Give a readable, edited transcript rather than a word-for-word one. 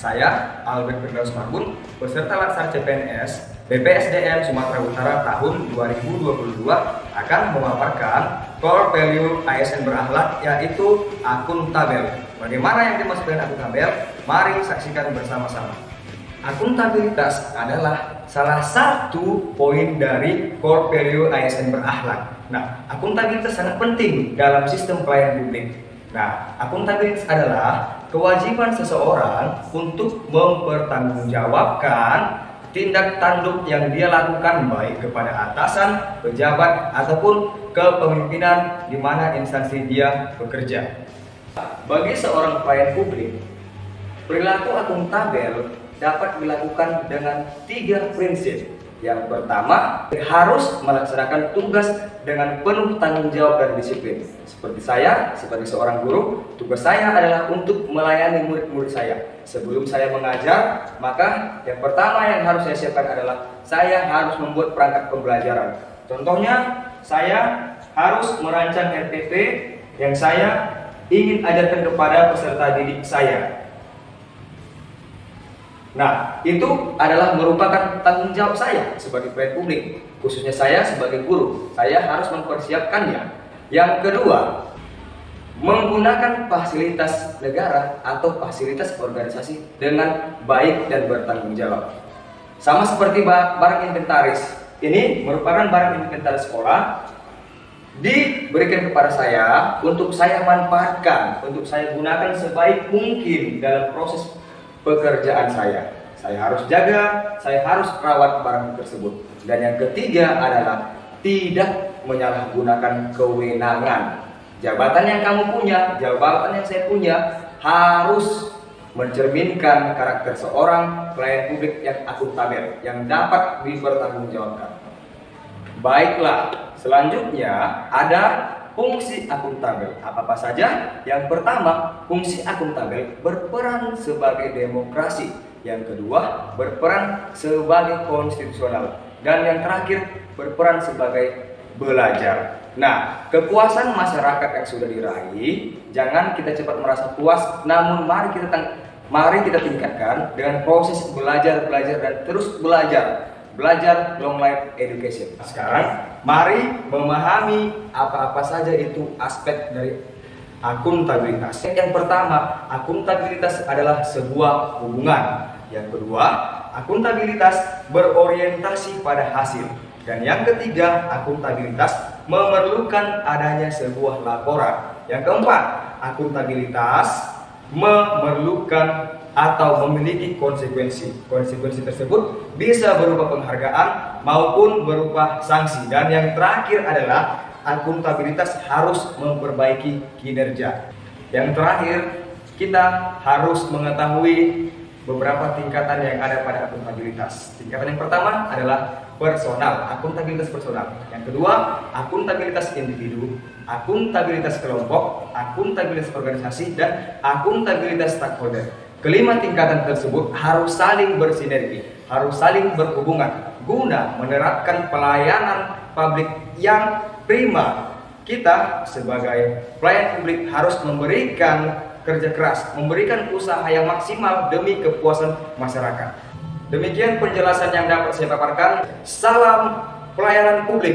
Saya, Albert Firdaus Marbun, peserta laksar CPNS BPSDM Sumatera Utara tahun 2022 akan memaparkan core value ASN berakhlak, yaitu akuntabel. Bagaimana yang dimaksud dengan akuntabel? Mari saksikan bersama-sama. Akuntabilitas adalah salah satu poin dari core value ASN berakhlak. Nah, akuntabilitas sangat penting dalam sistem pelayanan publik. Nah, akuntabilitas adalah kewajiban seseorang untuk mempertanggungjawabkan tindak tanduk yang dia lakukan, baik kepada atasan, pejabat, ataupun kepemimpinan di mana instansi dia bekerja. Bagi seorang pelayan publik, perilaku akuntabel dapat dilakukan dengan 3 prinsip. Yang pertama, harus melaksanakan tugas dengan penuh tanggung jawab dan disiplin. Seperti saya, sebagai seorang guru, tugas saya adalah untuk melayani murid-murid saya. Sebelum saya mengajar, maka yang pertama yang harus saya siapkan adalah saya harus membuat perangkat pembelajaran. Contohnya, saya harus merancang RPP yang saya ingin ajarkan kepada peserta didik saya. Nah, itu adalah merupakan tanggung jawab saya sebagai pelayan publik, khususnya saya sebagai guru. Saya harus mempersiapkannya. Yang kedua, menggunakan fasilitas negara atau fasilitas organisasi dengan baik dan bertanggung jawab. Sama seperti barang inventaris. Ini merupakan barang inventaris sekolah, diberikan kepada saya untuk saya manfaatkan, untuk saya gunakan sebaik mungkin dalam proses pekerjaan saya. Saya harus jaga, saya harus rawat barang tersebut. Dan yang ketiga adalah tidak menyalahgunakan kewenangan. Jabatan yang kamu punya, jabatan yang saya punya harus mencerminkan karakter seorang pelayan publik yang akuntabel, yang dapat dipertanggungjawabkan. Baiklah, selanjutnya ada fungsi akuntabel. Apa saja? Yang pertama, fungsi akuntabel berperan sebagai demokrasi. Yang kedua, berperan sebagai konstitusional. Dan yang terakhir, berperan sebagai belajar. Nah, kepuasan masyarakat yang sudah diraih, jangan kita cepat merasa puas, namun mari kita tingkatkan dengan proses belajar dan terus belajar. Belajar long life education. Sekarang mari memahami apa-apa saja itu aspek dari akuntabilitas. Yang pertama, akuntabilitas adalah sebuah hubungan. Yang kedua, akuntabilitas berorientasi pada hasil. Dan yang ketiga, akuntabilitas memerlukan adanya sebuah laporan. Yang keempat, akuntabilitas memerlukan atau memiliki konsekuensi. Konsekuensi tersebut bisa berupa penghargaan maupun berupa sanksi. Dan yang terakhir adalah akuntabilitas harus memperbaiki kinerja. Yang terakhir, kita harus mengetahui beberapa tingkatan yang ada pada akuntabilitas. Tingkatan yang pertama adalah personal, akuntabilitas personal. Yang kedua, akuntabilitas individu, akuntabilitas kelompok, akuntabilitas organisasi, dan akuntabilitas stakeholder. Kelima tingkatan tersebut harus saling bersinergi, harus saling berhubungan guna menerapkan pelayanan publik yang prima. Kita sebagai pelayan publik harus memberikan kerja keras, memberikan usaha yang maksimal demi kepuasan masyarakat. Demikian penjelasan yang dapat saya paparkan. Salam pelayanan publik.